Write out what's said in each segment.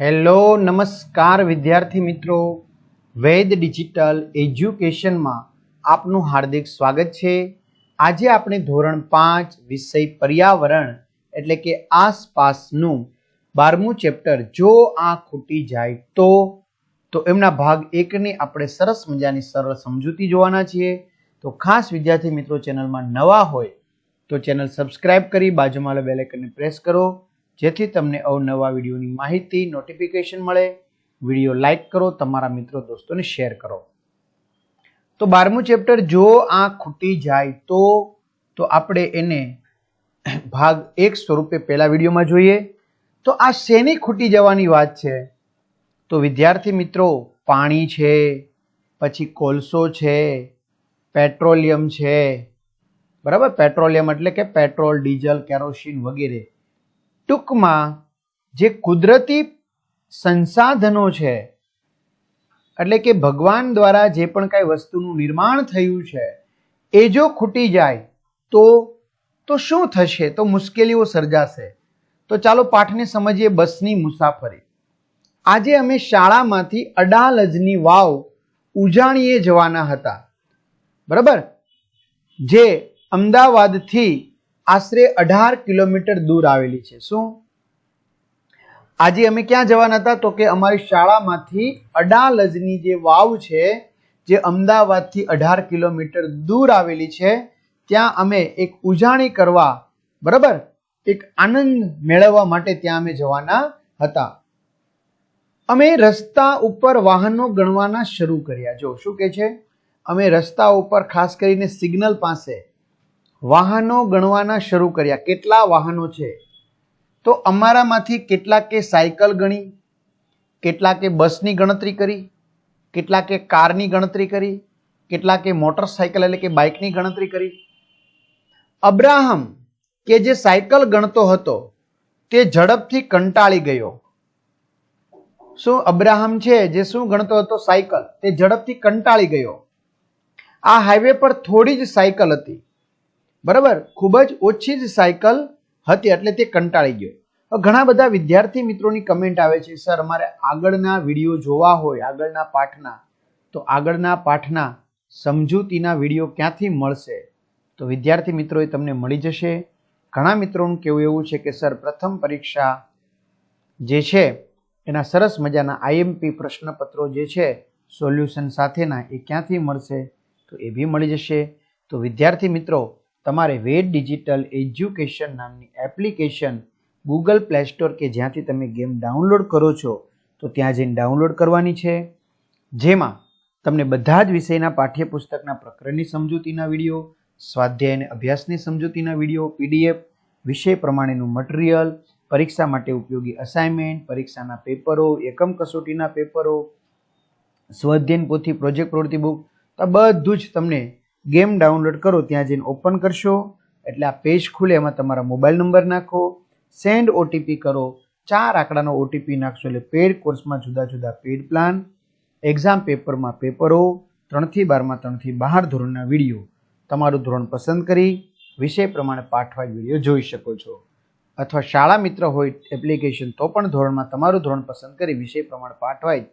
Hello નમસ્કાર વિદ્યાર્થી મિત્રો, વેદ ડિજિટલ એજ્યુકેશનમાં આપનું હાર્દિક સ્વાગત છે। આજે આપણે ધોરણ 5 વિષય પર્યાવરણ એટલે કે આસપાસનું 12મું ચેપ્ટર જો આ ખૂટી જાય તો એમના ભાગ 1 ની આપણે સરસ મજાની સરળ સમજૂતી જોવાના છીએ। તો ખાસ વિદ્યાર્થી મિત્રો ચેનલમાં નવા હોય તો ચેનલ સબસ્ક્રાઇબ કરી બાજુમાં બેલ આઇકનને પ્રેસ કરો જેથી તમને અવનવા વિડીયોની માહિતી નોટિફિકેશન મળે। વિડીયો લાઈક કરો, તમારા મિત્રો દોસ્તોને શેર કરો। તો 12મું ચેપ્ટર જો આ ખૂટી જાય તો આપણે એને ભાગ 1 સ્વરૂપે પહેલા વિડીયોમાં જોઈએ। તો આ શેની ખૂટી જવાની વાત છે? તો વિદ્યાર્થી મિત્રો પાણી છે, પછી કોલસો છે, પેટ્રોલિયમ છે, બરાબર। પેટ્રોલિયમ એટલે કે પેટ્રોલ, ડીઝલ, કેરોસીન વગેરે, ટૂંકમાં જે કુદરતી સંસાધનો છે એટલે કે ભગવાન દ્વારા જે પણ કઈ વસ્તુનું નિર્માણ થયું છે એ જો ખૂટી જાય તો શું થશે? તો મુશ્કેલીઓ સર્જાશે। તો ચાલો પાઠને સમજીએ। બસની મુસાફરી। આજે અમે શાળામાંથી અડાલજની વાવ ઉજાણીએ જવાના હતા, બરાબર, જે અમદાવાદથી આશરે 18 કિલોમીટર દૂર આવેલી છે। શું આજે અમે ક્યાં જવાના હતા? તો કે અમારી શાળામાંથી અડાલજની જે વાવ છે જે અમદાવાદથી 18 કિલોમીટર દૂર આવેલી છે ત્યાં અમે એક ઉજાણી કરવા, બરાબર, એક આનંદ મેળવવા માટે ત્યાં અમે જવાના હતા। અમે રસ્તા ઉપર વાહનો ગણવાના શરૂ કર્યા। જો શું કે છે, અમે રસ્તા ઉપર ખાસ કરીને સિગ્નલ પાસે વાહનો ગણવાના શરૂ કર્યા। કેટલા વાહનો છે? તો અમારામાંથી કેટલાકે સાયકલ ગણી, કેટલાકે બસની ગણતરી કરી, કેટલાકે કારની ગણતરી કરી, કેટલાકે મોટરસાયકલ એટલે કે બાઇકની ગણતરી કરી। અબ્રાહમ કે જે સાયકલ ગણતો હતો તે ઝડપથી કંટાળી ગયો। શું અબ્રાહમ છે જે શું ગણતો હતો? સાયકલ। તે ઝડપથી કંટાળી ગયો। આ હાઈવે પર થોડી જ સાયકલ હતી, બરાબર, ખૂબ જ ઓછી જ સાયકલ હતી એટલે તે કંટાળી ગયો। ઘણા બધા વિદ્યાર્થી મિત્રોની કમેન્ટ આવે છે, સર અમારે આગળના વિડીયો જોવા હોય આગળના પાઠના, તો આગળના પાઠના સમજૂતીના વિડીયો ક્યાંથી મળશે? તો વિદ્યાર્થી મિત્રો એ તમને મળી જશે। ઘણા મિત્રોનું કહેવું એવું છે કે સર પ્રથમ પરીક્ષા જે છે એના સરસ મજાના આઈએમપી પ્રશ્નપત્રો જે છે સોલ્યુશન સાથેના એ ક્યાંથી મળશે? તો એ બી મળી જશે। તો વિદ્યાર્થી મિત્રો તમારે વેદ ડિજિટલ એજ્યુકેશન નામની એપ્લિકેશન ગૂગલ પ્લે સ્ટોર કે જ્યાંથી તમે ગેમ ડાઉનલોડ કરો છો તો ત્યાં જઈને ડાઉનલોડ કરવાની છે, જેમાં તમને બધા જ વિષયના પાઠ્યપુસ્તકના પ્રકરણની સમજૂતીના વિડીયો, સ્વાધ્યાય અને અભ્યાસની સમજૂતીના વિડીયો, પીડીએફ, વિષય પ્રમાણેનું મટીરિયલ, પરીક્ષા માટે ઉપયોગી અસાઇનમેન્ટ, પરીક્ષાના પેપરો, એકમ કસોટીના પેપરો, સ્વાધ્યાયન પોથી, પ્રોજેક્ટ પ્રવૃત્તિ બુક, આ બધું જ તમને ગેમ ડાઉનલોડ કરો ત્યાં જઈને ઓપન કરશો એટલે આ પેજ ખુલે, એમાં તમારા મોબાઈલ નંબર નાખો, સેન્ડ ઓટીપી કરો, 4 આંકડાનો ઓટીપી નાખશો એટલે પેડ કોર્સમાં જુદા જુદા પેડ પ્લાન, એક્ઝામ પેપરમાં પેપરો, 3 થી 12માં 3 થી 12 ધોરણના વિડીયો, તમારું ધોરણ પસંદ કરી વિષય પ્રમાણે પાઠવાઇઝ વિડીયો જોઈ શકો છો। અથવા શાળા મિત્ર હોય એપ્લિકેશન તો પણ ધોરણમાં તમારું ધોરણ પસંદ કરી વિષય પ્રમાણે પાઠવાઇઝ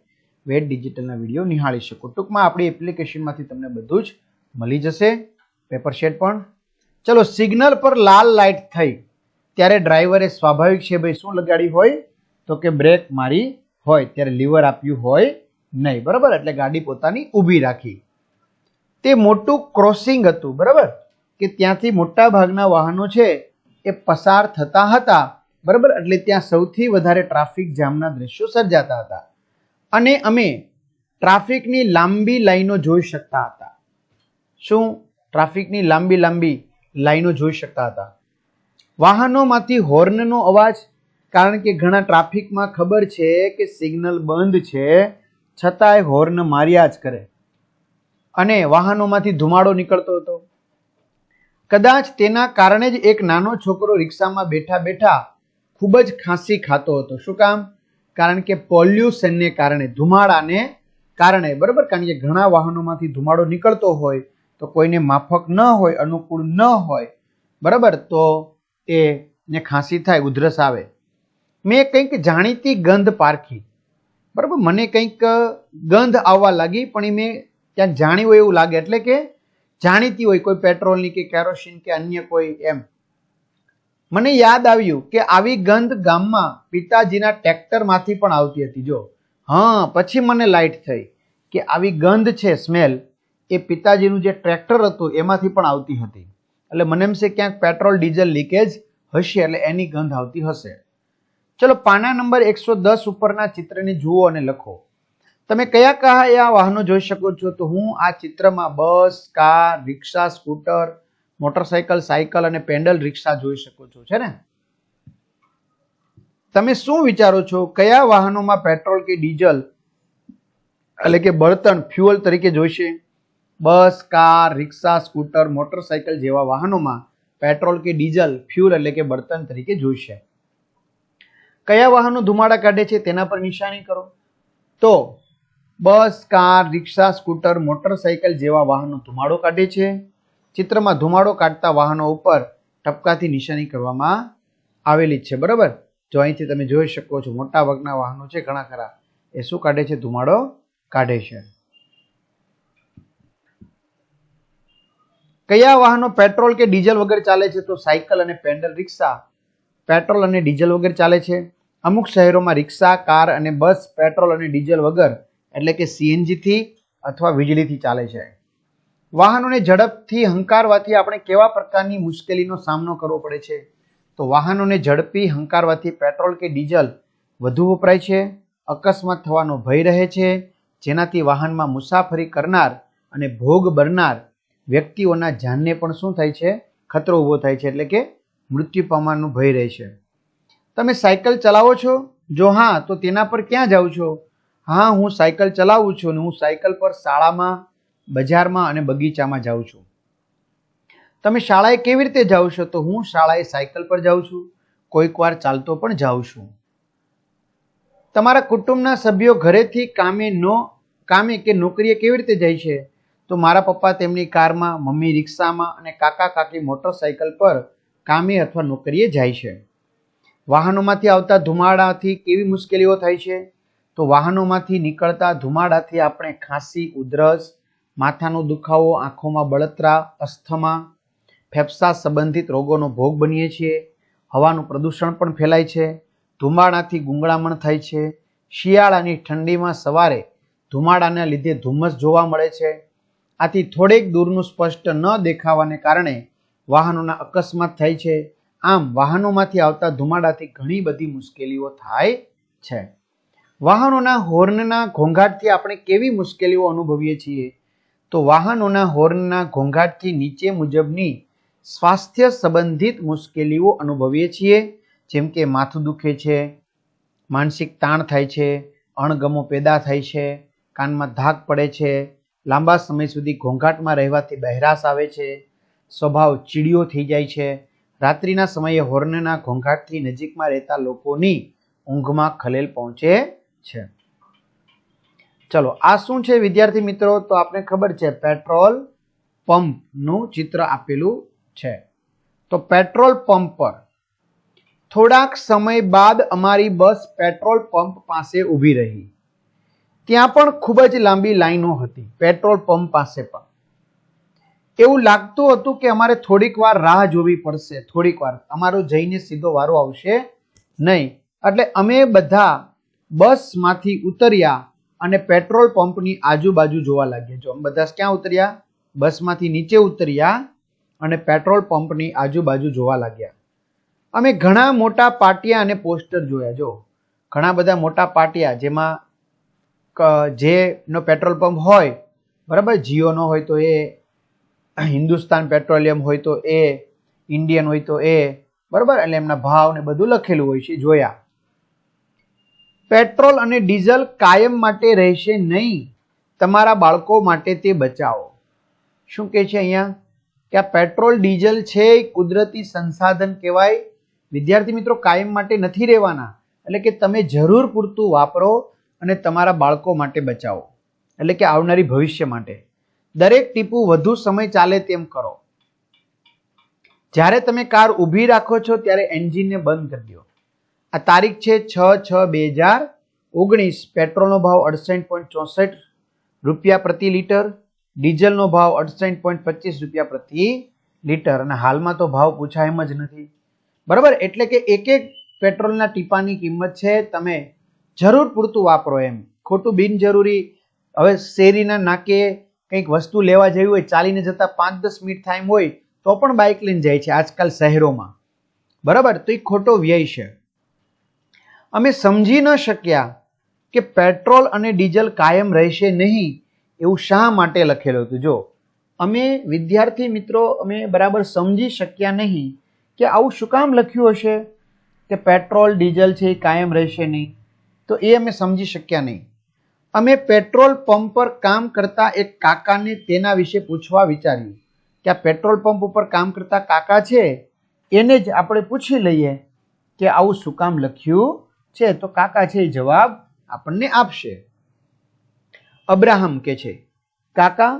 વેદ ડિજિટલના વિડીયો નિહાળી શકો। ટૂંકમાં આપણી એપ્લિકેશનમાંથી તમને બધું જ મળી જશે, પેપર શેટ પણ। ચલો, સિગ્નલ પર લાલ લાઇટ થઈ ત્યારે ડ્રાઈવરે સ્વાભાવિક છે ભાઈ શું લગાડી હોય? તો કે બ્રેક મારી હોય, ત્યારે લીવર આપ્યું હોય નહીં, બરાબર, એટલે ગાડી પોતાની ઊભી રાખી। તે મોટું ક્રોસિંગ હતું, બરાબર, કે ત્યાંથી મોટા ભાગના વાહનો છે એ પસાર થતા હતા, બરાબર, એટલે ત્યાં સૌથી વધારે ટ્રાફિક જામના દ્રશ્યો સર્જાતા હતા અને અમે ટ્રાફિકની લાંબી લાઈનો જોઈ શકતા હતા। શું? ટ્રાફિકની લાંબી લાંબી લાઈનો જોઈ શકતા હતા। વાહનોમાંથી હોર્નનો અવાજ, કારણ કે ઘણા ટ્રાફિકમાં ખબર છે કે સિગ્નલ બંધ છે છતાંય હોર્ન માર્યા જ કરે અને વાહનોમાંથી ધુમાડો નીકળતો હતો। કદાચ તેના કારણે જ એક નાનો છોકરો રિક્ષામાં બેઠા બેઠા ખૂબ જ ખાંસી ખાતો હતો। શું કામ? કારણ કે પોલ્યુશનને કારણે, ધુમાડાને કારણે, બરાબર, કારણ કે ઘણા વાહનોમાંથી ધુમાડો નીકળતો હોય તો કોઈને માફક ન હોય, અનુકૂળ ન હોય, બરાબર, તો એને ખાંસી થાય, ઉધરસ આવે। મેં કંઈક જાણીતી ગંધ પારખી, બરાબર, મને કંઈક ગંધ આવવા લાગી, પણ એ મેં ત્યાં જાણ્યું હોય એવું લાગે, એટલે કે જાણીતી હોય કોઈ પેટ્રોલની કે કેરોસીન કે અન્ય કોઈ એમ. મને યાદ આવ્યું કે આવી ગંધ ગામમાં પિતાજીના ટ્રેક્ટરમાંથી પણ આવતી હતી. જો હા, પછી મને લાઈટ થઈ કે આવી ગંધ છે, સ્મેલ, એ પિતાજીનું જે ટ્રેક્ટર હતું એમાંથી પણ આવતી હતી. એટલે મને એમ છે ક્યાંક પેટ્રોલ ડીઝલ લીકેજ હશે, એટલે એની ગંધ આવતી હશે. ચલો, પાના નંબર 110 ઉપરના ચિત્રને જુઓ અને લખો. તમે કયા કયા વાહનો જોઈ શકો છો? તો હું આ ચિત્રમાં બસ, કાર, રિક્ષા, સ્કૂટર, મોટરસાયકલ, સાયકલ અને પેડલ રિક્ષા જોઈ શકો છો, છે ને? તમે શું વિચારો છો, કયા વાહનોમાં પેટ્રોલ કે ડીઝલ એટલે કે બળતણ ફ્યુઅલ તરીકે જોઈશે? બસ, કાર, રિક્ષા, સ્કૂટર, મોટરસાયકલ જેવા વાહનોમાં પેટ્રોલ કે ડીઝલ ફ્યુઅલ એટલે કે બળતણ તરીકે જોઈશે. કયા વાહનો ધુમાડા કાઢે છે તેના પર નિશાની કરો. તો બસ, કાર, રિક્ષા, સ્કૂટર, મોટરસાયકલ જેવા વાહનો ધુમાડો કાઢે છે. ચિત્રમાં ધુમાડો કાઢતા વાહનો ઉપર ટપકાથી નિશાની કરવામાં આવેલી છે, બરાબર. જો અહીંથી તમે જોઈ શકો છો, મોટા ભાગના વાહનો છે, ઘણા ખરા, એ શું કાઢે છે? ધુમાડો કાઢે છે. કયા વાહનો પેટ્રોલ કે ડીઝલ વગર ચાલે છે? તો સાયકલ અને પેડલ રિક્ષા પેટ્રોલ અને ડીઝલ વગર ચાલે છે. અમુક શહેરોમાં રિક્ષા, કાર અને બસ પેટ્રોલ અને ડીઝલ વગર એટલે કે સીએનજી થી અથવા વીજળીથી ચાલે છે. વાહનોને ઝડપથી હંકારવાથી આપણે કેવા પ્રકારની મુશ્કેલીનો સામનો કરવો પડે છે? તો વાહનોને ઝડપી હંકારવાથી પેટ્રોલ કે ડીઝલ વધુ વપરાય છે, અકસ્માત થવાનો ભય રહે છે, જેનાથી વાહનમાં મુસાફરી કરનાર અને ભોગ બનનાર વ્યક્તિઓના જાનને પણ શું થાય છે? ખતરો ઊભો થાય છે, એટલે કે મૃત્યુ પામવાનો ભય રહે છે. તમે સાયકલ ચલાવો છો? જો હા, તો તેના પર ક્યાં જાઓ છો? હા, હું સાયકલ ચલાવું છું અને હું સાયકલ પર શાળામાં, બજારમાં અને બગીચામાં જાઉં છું. તમે શાળાએ કેવી રીતે જાઓ છો? તો હું શાળાએ સાયકલ પર જાઉં છું, કોઈક વાર ચાલતો પણ જાઉં છું. તમારા કુટુંબના સભ્યો ઘરેથી કામે કે નોકરીએ કેવી રીતે જાય છે? તો મારા પપ્પા તેમની કારમાં, મમ્મી રિક્ષામાં અને કાકા કાકી મોટરસાયકલ પર કામે અથવા નોકરીએ જાય છે. વાહનોમાંથી આવતા ધુમાડાથી કેવી મુશ્કેલીઓ થાય છે? તો વાહનોમાંથી નીકળતા ધુમાડાથી આપણે ખાંસી, ઉધરસ, માથાનો દુખાવો, આંખોમાં બળતરા, અસ્થમા, ફેફસા સંબંધિત રોગોનો ભોગ બનીએ છીએ. હવાનું પ્રદૂષણ પણ ફેલાય છે. ધુમાડાથી ગુંગળામણ થાય છે. શિયાળાની ઠંડીમાં સવારે ધુમાડાના લીધે ધુમ્મસ જોવા મળે છે. આથી થોડેક દૂરનું સ્પષ્ટ ન દેખાવાને કારણે વાહનોના અકસ્માત થાય છે. આમ વાહનોમાંથી આવતા ધુમાડાથી ઘણી બધી મુશ્કેલીઓ થાય છે. વાહનોના હોર્નના ઘોંઘાટથી આપણે કેવી મુશ્કેલીઓ અનુભવીએ છીએ? તો વાહનોના હોર્નના ઘોંઘાટથી નીચે મુજબની સ્વાસ્થ્ય સંબંધિત મુશ્કેલીઓ અનુભવીએ છીએ, જેમ કે માથું દુખે છે, માનસિક તાણ થાય છે, અણગમો પેદા થાય છે, કાનમાં ધાક પડે છે, લાંબા સમય સુધી ઘોંઘાટમાં રહેવાથી બહેરાશ આવે છે, સ્વભાવ ચીડિયો થઈ જાય છે, રાત્રિના સમયે હોર્નના ઘોંઘાટથી નજીકમાં રહેતા લોકોની ઊંઘમાં ખલેલ પહોંચે છે. ચલો, આ શું છે વિદ્યાર્થી મિત્રો? તો આપણે ખબર છે, પેટ્રોલ પંપનું ચિત્ર આપેલું છે. તો પેટ્રોલ પંપ પર થોડાક સમય બાદ અમારી બસ પેટ્રોલ પંપ પાસે ઊભી રહી. ત્યાં પણ ખૂબ જ લાંબી લાઈનો હતી. પેટ્રોલ પંપ પાસે પણ એવું લાગતું હતું કે અમારે થોડીક વાર રાહ જોવી પડશે, થોડીક વાર, અમારો જઈને સીધો વારો આવશે નહીં. એટલે અમે બધા બસમાંથી ઉતર્યા અને પેટ્રોલ પંપની આજુબાજુ જોવા લાગ્યા. જો અમે બધા ક્યાં ઉતર્યા? બસમાંથી નીચે ઉતર્યા અને પેટ્રોલ પંપની આજુબાજુ જોવા લાગ્યા. અમે ઘણા મોટા પાટિયા અને પોસ્ટર જોયા. જો ઘણા બધા મોટા પાટિયા, જેમાં જેનો પેટ્રોલ પંપ હોય, બરાબર, જીઓનો હોય તો એ, હિન્દુસ્તાન પેટ્રોલિયમ હોય તો એ, ઇન્ડિયન હોય તો એ, બરાબર, એટલે એમના ભાવ ને બધું લખેલું હોય છે, જોયા. પેટ્રોલ અને ડીઝલ કાયમ માટે રહેશે નહીં, તમારા બાળકો માટે તે બચાવો. શું કહે છે અહીંયા? કે આ પેટ્રોલ ડીઝલ છે એ કુદરતી સંસાધન કહેવાય. વિદ્યાર્થી મિત્રો, કાયમ માટે નથી રહેવાના. એટલે કે તમે જરૂર પૂરતું વાપરો અને તમારા બાળકો માટે બચાવો, એટલે કે આવનારી ભવિષ્ય માટે. દરેક ટીપું વધુ સમય ચાલે તેમ કરો. જ્યારે તમે કાર ઊભી રાખો છો ત્યારે એન્જિનને બંધ કરી દો. આ તારીખ છે 6/6/2019. પેટ્રોલનો ભાવ 68.64 રૂપિયા પ્રતિ લીટર, ડીઝલનો ભાવ 68.25 રૂપિયા પ્રતિ લીટર. અને હાલમાં તો ભાવ પૂછાય એમ જ નથી, બરાબર. એટલે કે એક એક પેટ્રોલના ટીપાની કિંમત છે, તમે જરૂર પૂરતું વાપરો એમ. ખોટું બિનજરૂરી હવે શેરીના નાકે કંઈક વસ્તુ લેવા જવી હોય, ચાલીને જતા 5-10 મિનિટ ટાઈમ હોય તો પણ બાઇક લઈને જાય છે આજકાલ શહેરોમાં, બરાબર. તો એ ખોટો વ્યય છે. અમે સમજી ન શક્યા કે પેટ્રોલ અને ડીઝલ કાયમ રહેશે નહીં એવું શા માટે લખેલું હતું. જો અમે વિદ્યાર્થી મિત્રો અમે બરાબર સમજી શક્યા નહીં કે આવું શું કામ લખ્યું હશે કે પેટ્રોલ ડીઝલ છે એ કાયમ રહેશે નહીં, તો એ અમે સમજી શક્યા નહીં. અમે પેટ્રોલ પંપ પર કામ કરતા એક કાકાને તેના વિશે પૂછવા વિચાર્યું કે આ પેટ્રોલ પંપ ઉપર કામ કરતા કાકા છે એને જ આપણે પૂછી લઈએ કે આવું શું કામ લખ્યું છે. તો કાકા છે એ જવાબ આપણને આપશે. અબ્રાહમ કે છે, કાકા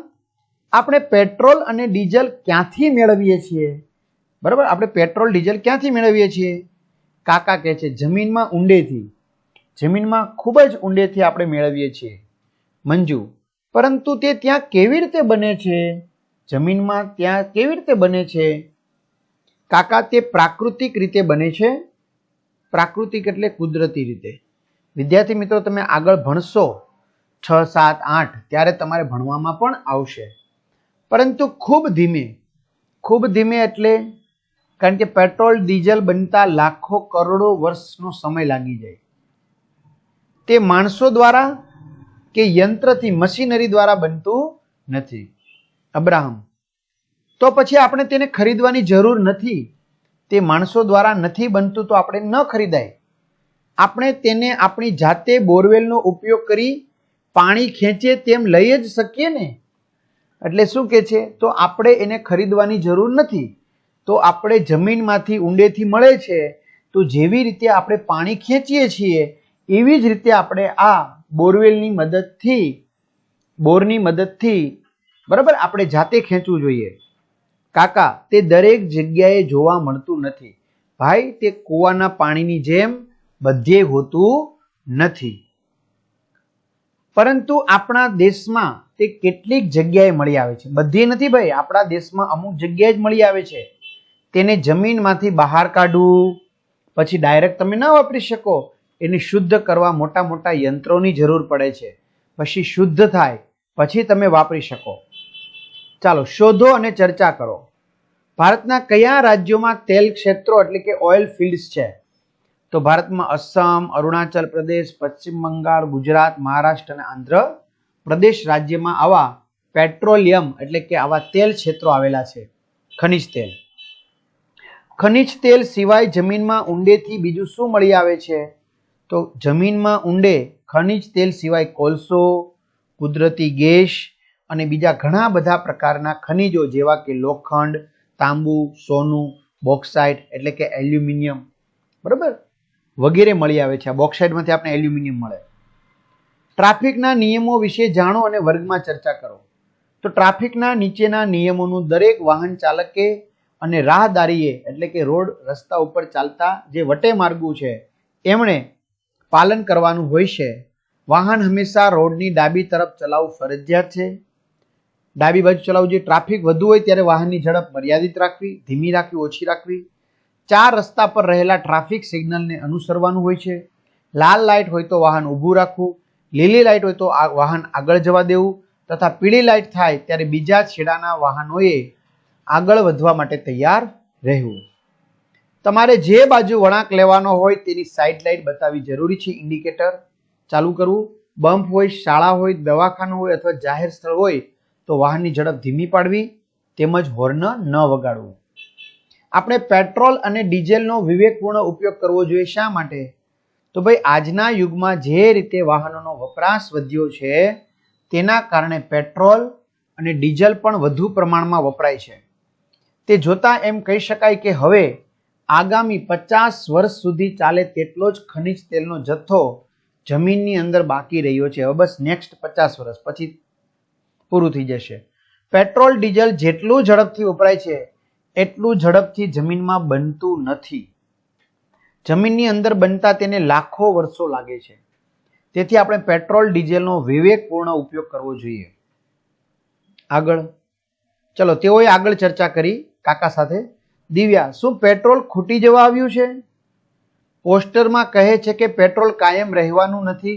આપણે પેટ્રોલ અને ડીઝલ ક્યાંથી મેળવીએ છીએ? બરાબર, આપણે પેટ્રોલ ડીઝલ ક્યાંથી મેળવીએ છીએ? કાકા કહે છે, જમીનમાં ઊંડેથી, જમીનમાં ખૂબ જ ઊંડેથી આપણે મેળવીએ છીએ. મંજુ, પરંતુ તે ત્યાં કેવી રીતે બને છે? જમીનમાં ત્યાં કેવી રીતે બને છે? કાકા, તે પ્રાકૃતિક રીતે બને છે. પ્રાકૃતિક એટલે કુદરતી રીતે. વિદ્યાર્થી મિત્રો તમે આગળ ભણશો 6, 7, 8 ત્યારે તમારે ભણવામાં પણ આવશે, પરંતુ ખૂબ ધીમે એટલે કારણ કે પેટ્રોલ ડીઝલ બનતા લાખો કરોડો વર્ષનો સમય લાગી જાય. તે માણસો દ્વારા કે યંત્રથી મશીનરી દ્વારા બનતું નથી. અબ્રાહમ, તો પછી આપણે તેને ખરીદવાની જરૂર નથી. તે માણસો દ્વારા નથી બનતું તો આપણે ન ખરીદાય. આપણે તેને આપણી જાતે બોરવેલનો ઉપયોગ કરી પાણી ખેંચીએ તેમ લઈ જ શકીએ ને. એટલે શું કે છે, તો આપણે એને ખરીદવાની જરૂર નથી. તો આપણે જમીનમાંથી ઊંડેથી મળે છે, તો જેવી રીતે આપણે પાણી ખેંચીએ છીએ એવી જ રીતે આપણે આ બોરની મદદથી બરાબર આપણે જાતે ખેંચવું જોઈએ. કાકા, તે દરેક જગ્યાએ જોવા મળતું નથી. ભાઈ, તે કૂવાના પાણીની જેમ બધે હોતું નથી, પરંતુ આપણા દેશમાં તે કેટલીક જગ્યાએ મળી આવે છે. બધે નથી ભાઈ, આપણા દેશમાં અમુક જગ્યાએ જ મળી આવે છે. તેને જમીનમાંથી બહાર કાઢવું, પછી ડાયરેક્ટ તમે ન વાપરી શકો, એને શુદ્ધ કરવા મોટા યંત્રોની જરૂર પડે છે. પછી શુદ્ધ થાય પછી તમે વાપરી શકો. ચાલો શોધો અને ચર્ચા કરો. ભારતના કયા રાજ્યોમાં તેલ ક્ષેત્રો એટલે કે ઓઇલ ફિલ્ડ્સ છે? તો ભારતમાં અસમ, અરુણાચલ પ્રદેશ, પશ્ચિમ બંગાળ, ગુજરાત, મહારાષ્ટ્ર અને આંધ્ર પ્રદેશ રાજ્યમાં આવા પેટ્રોલિયમ એટલે કે આવા તેલ ક્ષેત્રો આવેલા છે. ખનિજ તેલ. ખનિજ તેલ સિવાય જમીનમાં ઊંડેથી બીજું શું મળી આવે છે? તો જમીનમાં ઊંડે ખનિજ તેલ સિવાય કોલસો, કુદરતી ગેસ અને બીજા ઘણા બધા પ્રકારના ખનિજો જેવા કે લોખંડ, તાંબુ, સોનું, બોક્સાઇટ એટલે કે એલ્યુમિનિયમ બરાબર વગેરે મળી આવે છે. આ બોક્સાઇટમાંથી આપણે એલ્યુમિનિયમ મળે. ટ્રાફિકના નિયમો વિશે જાણો અને વર્ગમાં ચર્ચા કરો. તો ટ્રાફિકના નીચેના નિયમોનું દરેક વાહન ચાલકે અને રાહદારીએ એટલે કે રોડ રસ્તા ઉપર ચાલતા જે વટે માર્ગો છે એમણે પાલન કરવાનું હોય છે. વાહન હંમેશા રોડની ડાબી તરફ ચલાવવું ફરજિયાત છે. ડાબી બાજુ ચલાવવું જોઈએ. ટ્રાફિક વધુ હોય ત્યારે વાહનની ઝડપ મર્યાદિત રાખવી, ધીમી રાખવી, ઓછી રાખવી. 4 રસ્તા પર રહેલા ટ્રાફિક સિગ્નલને અનુસરવાનું હોય છે. લાલ લાઇટ હોય તો વાહન ઊભું રાખવું, લીલી લાઇટ હોય તો વાહન આગળ જવા દેવું તથા પીળી લાઇટ થાય ત્યારે બીજા છેડાના વાહનોએ આગળ વધવા માટે તૈયાર રહેવું. તમારે જે બાજુ વળાંક લેવાનો હોય તેની સાઇડ લાઇટ બતાવવી જરૂરી છે. ઇન્ડિકેટર ચાલુ કરવું. બમ્પ હોય, શાળા હોય, દવાખાનું હોય અથવા જાહેર સ્થળ હોય તો વાહનની ઝડપ ધીમી પાડવી તેમજ હોર્ન ન વગાડવું. આપણે પેટ્રોલ અને ડીઝલનો વિવેકપૂર્ણ ઉપયોગ કરવો જોઈએ. શા માટે? તો ભાઈ આજના યુગમાં જે રીતે વાહનોનો વપરાશ વધ્યો છે તેના કારણે પેટ્રોલ અને ડીઝલ પણ વધુ પ્રમાણમાં વપરાય છે. તે જોતા એમ કહી શકાય કે હવે આગામી 50 વર્ષ સુધી ચાલે તેટલો જ ખનિજ તેલનો જથ્થો જમીનની અંદર બાકી રહ્યો છે. હવે બસ નેક્સ્ટ 50 વર્ષ પછી પૂરું થઈ જશે. પેટ્રોલ ડીઝલ જેટલું ઝડપથી વપરાય છે એટલું ઝડપથી જમીનમાં બનતું નથી. જમીનની અંદર બનતા તેને લાખો વર્ષો લાગે છે. તેથી આપણે પેટ્રોલ ડીઝલનો વિવેકપૂર્ણ ઉપયોગ કરવો જોઈએ. આગળ ચલો, તેઓએ આગળ ચર્ચા કરી કાકા સાથે. દિવ્યા, શું પેટ્રોલ ખૂટી જવા આવ્યું છે? પોસ્ટરમાં કહે છે કે પેટ્રોલ કાયમ રહેવાનું નથી.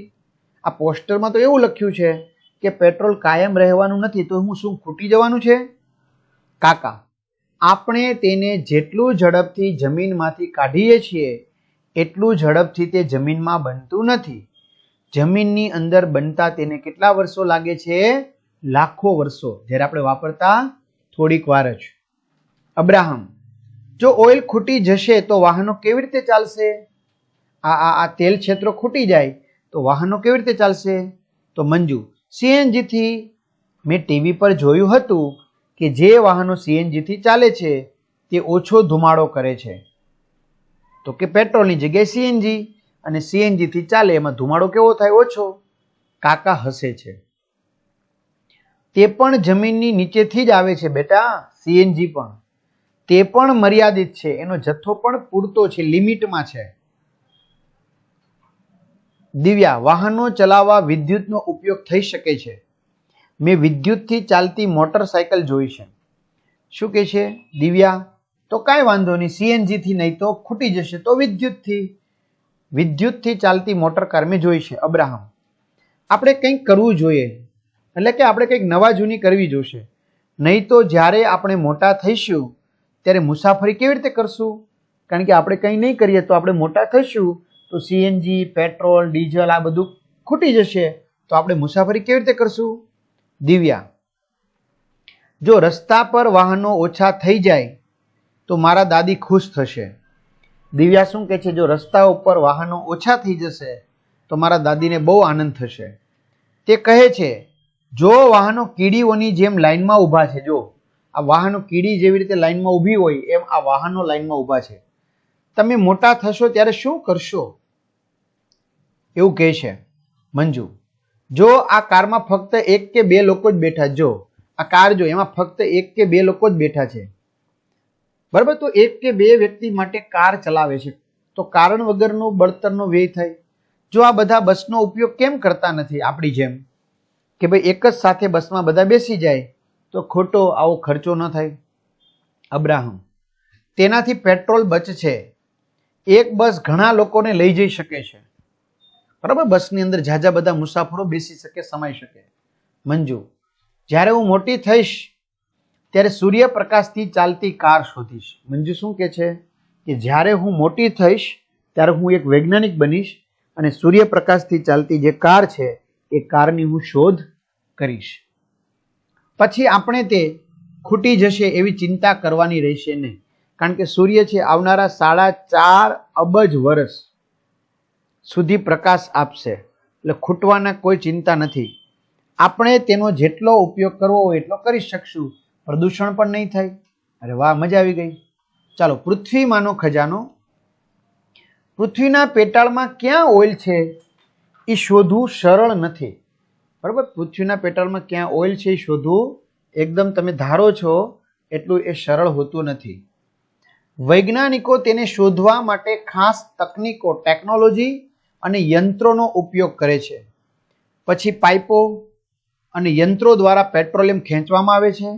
આ પોસ્ટરમાં તો એવું લખ્યું છે કે પેટ્રોલ કાયમ રહેવાનું નથી, તો હું શું ખૂટી જવાનું છે? કાકા, આપણે તેને જેટલું ઝડપથી જમીનમાંથી કાઢીએ છીએ એટલું ઝડપથી તે જમીનમાં બનતું નથી. જમીનની અંદર બનતા તેને કેટલા વર્ષો લાગે છે? લાખો વર્ષો. જ્યારે આપણે વાપરતા થોડીક વાર જ. અબ્રાહમ, જો ઓઇલ ખૂટી જશે તો વાહનો કેવી રીતે ચાલશે? આ તેલ ક્ષેત્રો ખૂટી જાય તો વાહનો કેવી રીતે ચાલશે? તો મંજુ, સીએનજી થી. મેં ટીવી પર જોયું હતું કે જે વાહનો સીએનજી થી ચાલે છે તે ઓછો ધુમાડો કરે છે. તો કે પેટ્રોલની જગ્યાએ સીએનજી, અને સીએનજી થી ચાલે એમાં ધુમાડો કેવો થાય? ઓછો. કાકા હસે છે. તે પણ જમીનની નીચેથી જ આવે છે બેટા, સીએનજી પણ. તે પણ મર્યાદિત છે, એનો જથ્થો પણ પૂરતો છે, લિમિટમાં છે. દિવ્યા, વાહનો ચલાવવા વિદ્યુતનો ઉપયોગ થઈ શકે છે. મેં વિદ્યુતથી ચાલતી મોટરસાયકલ જોઈ છે. શું કે છે દિવ્યા? તો કાંઈ વાંધો નહીં, સીએનજી થી નહીં તો ખૂટી જશે તો વિદ્યુતથી. વિદ્યુતથી ચાલતી મોટર કાર મેં જોઈ છે. અબ્રાહમ, આપણે કંઈક કરવું જોઈએ, એટલે કે આપણે કંઈક નવા જૂની કરવી જોશે. નહીં તો જ્યારે આપણે મોટા થઈશું ત્યારે મુસાફરી કેવી રીતે કરશું? કારણ કે આપણે કંઈ નહીં કરીએ તો આપણે મોટા થઈશું તો સીએનજી, પેટ્રોલ, ડીઝલ આ બધું ખૂટી જશે, તો આપણે મુસાફરી કેવી રીતે કરશું? દિવ્યા, જો રસ્તા પર વાહનો ઓછા થઈ જાય તો મારા દાદી ખુશ થશે. દિવ્યા શું કહે છે? જો રસ્તા ઉપર વાહનો ઓછા થઈ જશે તો મારા દાદીને બહુ આનંદ થશે. તે કહે છે, જો વાહનો કીડીઓની જેમ લાઈનમાં ઊભા છે, જો આ વાહનો કીડી જેવી રીતે લાઈનમાં ઊભી હોય એમ આ વાહનો લાઈનમાં ઊભા છે, તમે મોટા થશો ત્યારે શું કરશો? એવું કહે છે. મંજુ, જો આ કારમાં ફક્ત એક કે બે લોકો જ બેઠા, જો આ કાર જો એમાં ફક્ત એક કે બે લોકો જ બેઠા છે, બરાબર, તો એક કે બે વ્યક્તિ માટે કાર ચલાવે છે તો કારણ વગરનો બળતણનો વ્યય થાય. જો આ બધા બસનો ઉપયોગ કેમ કરતા નથી આપણી જેમ કે ભાઈ એક જ સાથે બસમાં બધા બેસી જાય તો ખોટો આવો ખર્ચો ન થાય? અબ્રાહમ, તેનાથી પેટ્રોલ બચશે. એક બસ ઘણા લોકોને લઈ જઈ શકે છે, બરાબર, બસની અંદર ઝાઝા બધા મુસાફરો બેસી શકે, સમાઈ શકે. મંજુ, જ્યારે હું મોટી થઈશ ત્યારે સૂર્યપ્રકાશથી ચાલતી કાર શોધીશ. મંજુ શું કે છે કે જ્યારે હું મોટી થઈશ ત્યારે હું એક વૈજ્ઞાનિક બનીશ અને સૂર્યપ્રકાશથી ચાલતી જે કાર છે એ કારની હું શોધ કરીશ. પછી આપણે તે ખૂટી જશે એવી ચિંતા કરવાની રહેશે નહીં, કારણ કે સૂર્ય છે આવનારા 4.5 અબજ વર્ષ સુધી પ્રકાશ આપશે, એટલે ખૂટવાના કોઈ ચિંતા નથી. આપણે તેનો જેટલો ઉપયોગ કરવો હોય એટલો કરી શકશું, પ્રદૂષણ પણ નહીં થાય. અરે વાહ, મજા આવી ગઈ. ચાલો, પૃથ્વીમાંનો ખજાનો. પૃથ્વીના પેટાળમાં ક્યાં ઓઇલ છે એ શોધવું સરળ નથી, બરાબર. પૃથ્વીના પેટાળમાં ક્યાં ઓઇલ છે એ શોધવું એકદમ તમે ધારો છો એટલું એ સરળ હોતું નથી. વૈજ્ઞાનિકો તેને શોધવા માટે ખાસ તકનીકો, ટેકનોલોજી અને યંત્રોનો ઉપયોગ કરે છે. પછી પાઇપો અને યંત્રો દ્વારા પેટ્રોલિયમ ખેંચવામાં આવે છે.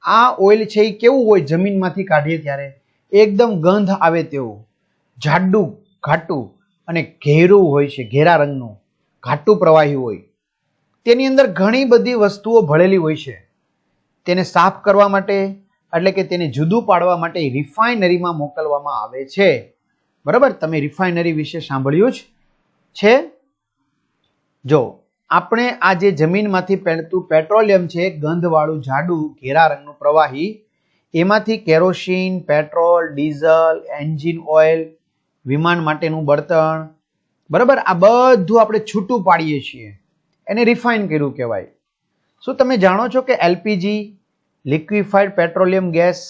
આ ઓઇલ છે એ કેવું હોય? જમીનમાંથી કાઢીએ ત્યારે એકદમ ગંધ આવે તેવું, જાડું, ઘાટું અને ઘેરું હોય છે, ઘેરા રંગનું ઘાટું પ્રવાહી હોય. તેની અંદર ઘણી બધી વસ્તુઓ ભળેલી હોય છે. તેને સાફ કરવા માટે, એટલે કે તેને જુદું પાડવા માટે રિફાઇનરીમાં મોકલવામાં આવે છે, બરાબર. તમે રિફાઇનરી વિશે સાંભળ્યું જ છે. જો આપણે આ જે જમીનમાંથી પહેરતું પેટ્રોલિયમ છે, ગંધવાળું જાડું ઘેરા રંગનું પ્રવાહી, એમાંથી kerosene, petrol, diesel, engine oil, વિમાન માટેનું બળતણ, બરાબર, આ બધું આપણે છૂટું પાડીએ છીએ, એને રિફાઇન કર્યું કહેવાય. શું તમે જાણો છો કે એલપીજી, લિક્વિફાઈડ પેટ્રોલિયમ ગેસ,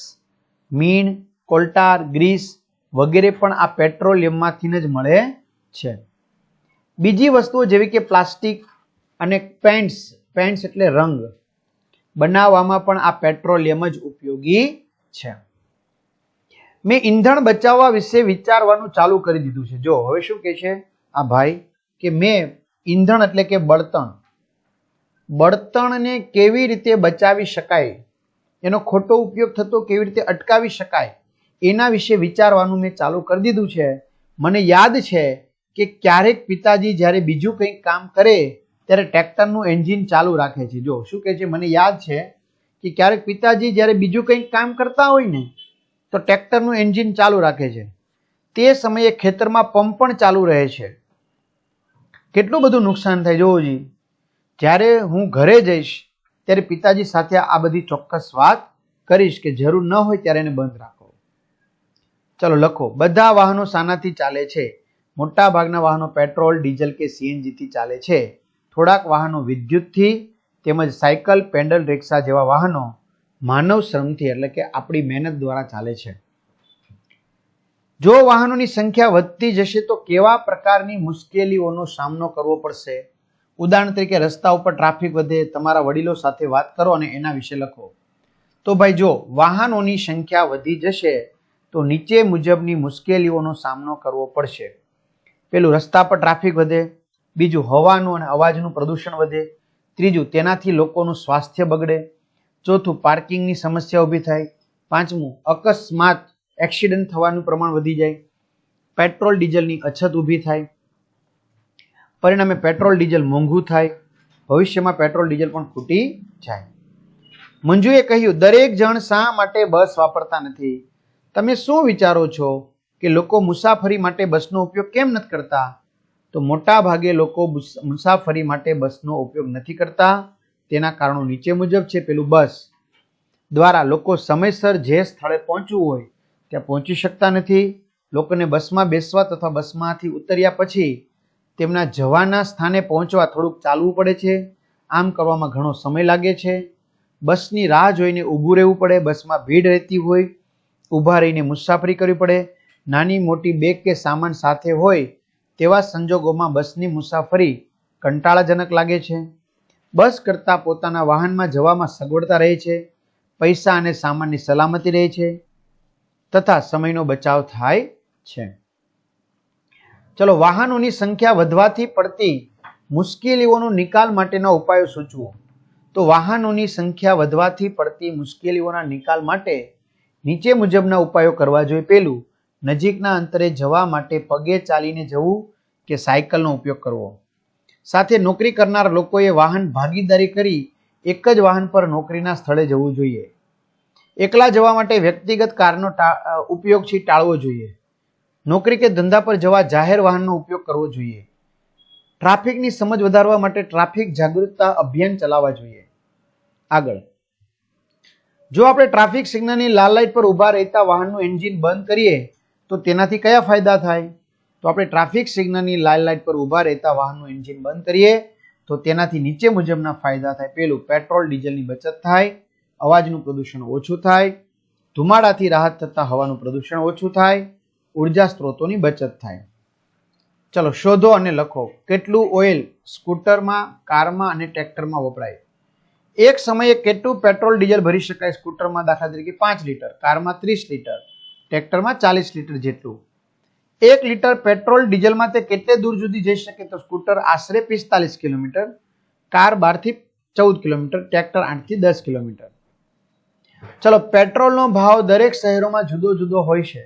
મીણ, કોલટાર, ગ્રીસ વગેરે પણ આ પેટ્રોલિયમમાંથી જ મળે છે. બીજી વસ્તુઓ જેવી કે પ્લાસ્ટિક અને પેન્ટ્સ એટલે રંગ બનાવવામાં પણ આ પેટ્રોલિયમ જ ઉપયોગી છે. મેં ઈંધણ બચાવવા વિશે વિચારવાનું ચાલુ કરી દીધું છે. જો હવે શું કે છે આ ભાઈ કે મેં ઈંધણ એટલે કે બળતણને કેવી રીતે બચાવી શકાય, એનો ખોટો ઉપયોગ થતો કેવી રીતે અટકાવી શકાય એના વિશે વિચારવાનું મેં ચાલુ કરી દીધું છે. મને યાદ છે કે ક્યારેક પિતાજી જ્યારે બીજું કંઈક કામ કરે ત્યારે ટ્રેક્ટરનું એન્જિન ચાલુ રાખે છે. જો શું કહે છે, મને યાદ છે કે ક્યારેક પિતાજી જ્યારે બીજું કંઈક કામ કરતા હોય ને તો ટ્રેક્ટરનું એન્જિન ચાલુ રાખે છે. તે સમયે ખેતરમાં પંપ પણ ચાલુ રહે છે. કેટલું બધું નુકસાન થાય જોવો જી. જ્યારે હું ઘરે જઈશ ત્યારે પિતાજી સાથે આ બધી ચોક્કસ વાત કરીશ કે જરૂર ન હોય ત્યારે એને બંધ રાખો. ચલો લખો. બધા વાહનો શાનાથી ચાલે છે? મોટા ભાગના વાહનો પેટ્રોલ, ડીઝલ કે સીએનજી થી ચાલે છે. થોડાક વાહનો વિદ્યુતથી તેમજ સાયકલ, પેડલ રિક્ષા જેવા વાહનો માનવ શ્રમથી એટલે કે આપણી મહેનત દ્વારા ચાલે છે. જો વાહનોની સંખ્યા વધતી જશે તો કેવા પ્રકારની મુશ્કેલીઓનો સામનો કરવો પડશે? ઉદાહરણ તરીકે રસ્તા ઉપર ટ્રાફિક વધે, તમારા વડીલો સાથે વાત કરો અને એના વિશે લખો. તો ભાઈ જો વાહનોની સંખ્યા વધી જશે તો નીચે મુજબની મુશ્કેલીઓનો સામનો કરવો પડશે. પેલું, રસ્તા પર ટ્રાફિક વધે. બીજું, હવાનું અને અવાજનું પ્રદૂષણ વધે. ત્રીજું, તેનાથી લોકોનું સ્વાસ્થ્ય બગડે. ચોથું, પાર્કિંગની સમસ્યા ઊભી થાય. પાંચમું, અકસ્માત એક્સિડન્ટ થવાનું પ્રમાણ વધી જાય. પેટ્રોલ ડીઝલની અછત ઊભી થાય. પરિણામે પેટ્રોલ ડીઝલ મોંઘું થાય. ભવિષ્યમાં પેટ્રોલ ડીઝલ પણ ખૂટી જાય. મંજુએ કહ્યું, દરેક જણ શા માટે બસ વાપરતા નથી? તમે શું વિચારો છો કે લોકો મુસાફરી માટે બસનો ઉપયોગ કેમ નથી કરતા? તો મોટા ભાગે લોકો મુસાફરી માટે બસનો ઉપયોગ નથી કરતા. તેના કારણો નીચે મુજબ છે. પેલું, બસ દ્વારા લોકો સમયસર જે સ્થળે પહોંચવું હોય ત્યાં પહોંચી શકતા નથી. લોકોને બસમાં બેસવા તથા બસમાંથી ઉતર્યા પછી તેમના જવાના સ્થાને પહોંચવા થોડુંક ચાલવું પડે છે. આમ કરવામાં ઘણો સમય લાગે છે. બસની રાહ જોઈને ઊભું રહેવું પડે. બસમાં ભીડ રહેતી હોય, ઊભા રહીને મુસાફરી કરવી પડે. નાની મોટી બેગ કે સામાન સાથે હોય તેવા સંજોગોમાં બસની મુસાફરી કંટાળાજનક લાગે છે. બસ કરતાં પોતાના વાહનમાં જવામાં સગવડતા રહે છે. પૈસા અને સામાનની સલામતી રહે છે તથા સમયનો બચાવ થાય છે. ચલો, વાહનોની સંખ્યા વધવાથી પડતી મુશ્કેલીઓનો નિકાલ માટેના ઉપાયો સૂચવો. તો વાહનોની સંખ્યા વધવાથી પડતી મુશ્કેલીઓના નિકાલ માટે નીચે મુજબના ઉપાયો કરવા જોઈએ. પેલું, નજીકના અંતરે જવા માટે પગે ચાલીને જવું કે સાયકલનો ઉપયોગ કરવો. સાથે નોકરી કરનાર લોકોએ વાહન ભાગીદારી કરી એક જ વાહન પર નોકરીના સ્થળે જવું જોઈએ. એકલા જવા માટે વ્યક્તિગત કારનો ઉપયોગ ટાળવો જોઈએ. નોકરી કે ધંધા પર જવા જાહેર વાહનનો ઉપયોગ કરવો જોઈએ. ટ્રાફિકની સમજ વધારવા માટે ટ્રાફિક જાગૃતતા અભિયાન ચલાવવા જોઈએ. આગળ, જો આપણે ટ્રાફિક સિગ્નલની લાલ લાઇટ પર ઊભા રહેતા વાહનનું એન્જિન બંધ કરીએ તો તેનાથી કયા ફાયદા થાય? તો આપણે ટ્રાફિક સિગ્નલની લાલ લાઇટ પર ઊભા રહેતા વાહનનું એન્જિન બંધ કરીએ તો તેનાથી નીચે મુજબના ફાયદા થાય. પેલું, પેટ્રોલ ડીઝલની બચત થાય. અવાજનું પ્રદૂષણ ઓછું થાય. ધુમાડાથી રાહત થતા હવાનું પ્રદૂષણ ઓછું થાય. ઉર્જા સ્ત્રોતોની બચત થાય. ચલો, શોધો અને લખો. કેટલું ઓઇલ સ્કૂટરમાં, કારમાં અને ટ્રેક્ટરમાં વપરાય? એક સમયે કેટલું પેટ્રોલ ડીઝલ ભરી શકાય? સ્કૂટરમાં દાખલા તરીકે 5 લીટર, કારમાં 30 લીટર, ટ્રેક્ટરમાં 40 લીટર જેટલું. 1 લીટર પેટ્રોલ ડીઝલમાં તે કેટલે દૂર સુધી જઈ શકે? તો સ્કૂટર આશરે 45 કિલોમીટર, કાર 12 થી 14 કિલોમીટર, ટ્રેક્ટર 8 થી 10 કિલોમીટર. ચલો, પેટ્રોલનો ભાવ દરેક શહેરોમાં જુદો જુદો હોય છે.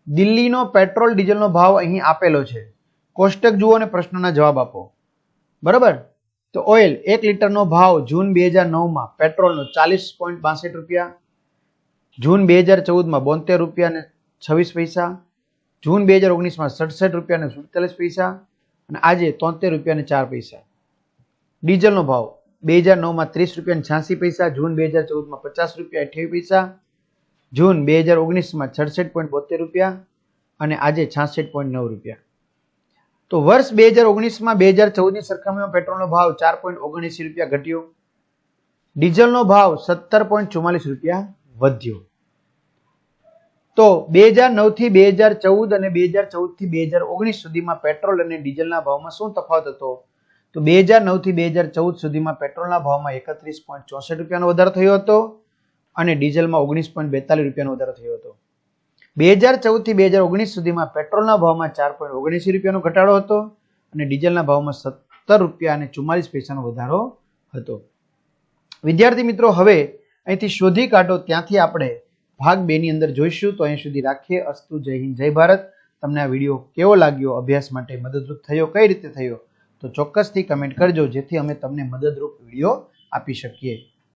દિલ્હીનો પેટ્રોલ ડીઝલનો ભાવ અહીં આપેલો છે. કોષ્ટક જુઓ અને પ્રશ્નોના જવાબ આપો. બરાબર. તો ઓઇલ 1 લીટરનો ભાવ જૂન 2009માં પેટ્રોલનો 40.62 રૂપિયા, જૂન 2014માં 72 રૂપિયા અને 26 પૈસા, જૂન 2019માં 67 રૂપિયા અને 47 પૈસા અને આજે 73 રૂપિયા અને 4 પૈસા. ડીઝલનો ભાવ 2009માં 30 રૂપિયા અને 86 પૈસા, જૂન 2014માં 50 રૂપિયા 28 પૈસા, જૂન 2019માં 66.72 રૂપિયા અને આજે 66.9 રૂપિયા. તો વર્ષ 2019માં 2014ની સરખામણીમાં પેટ્રોલનો ભાવ 4.79 રૂપિયા ઘટ્યો. ડીઝલનો ભાવ 17.44 રૂપિયા વધ્યો. તો 2009 થી 2014 અને 2014 થી 2019 સુધીમાં પેટ્રોલ અને ડીઝલના ભાવમાં શું તફાવત હતો? તો 2009 થી 2014 સુધીમાં પેટ્રોલના ભાવમાં 31.64 રૂપિયાનો વધારો થયો હતો અને ડીઝલમાં 19.42 રૂપિયાનો વધારો થયો હતો. 2014 થી 2019 સુધીમાં પેટ્રોલના ભાવમાં 4.79 રૂપિયાનો ઘટાડો હતો અને ડીઝલના ભાવમાં 17 રૂપિયા અને 44 પૈસાનો વધારો હતો. વિદ્યાર્થી મિત્રો, હવે અહીંથી શોધી કાઢો, ત્યાંથી આપણે ભાગ 2 ની અંદર જોઈશું. તો અહીં સુધી રાખીએ. અસ્તુ. જય હિન્દ, જય ભારત. તમને આ વિડીયો કેવો લાગ્યો, અભ્યાસ માટે મદદરૂપ થયો, કઈ રીતે થયો, તો ચોક્કસથી કમેન્ટ કરજો, જેથી અમે તમને મદદરૂપ વિડીયો આપી શકીએ.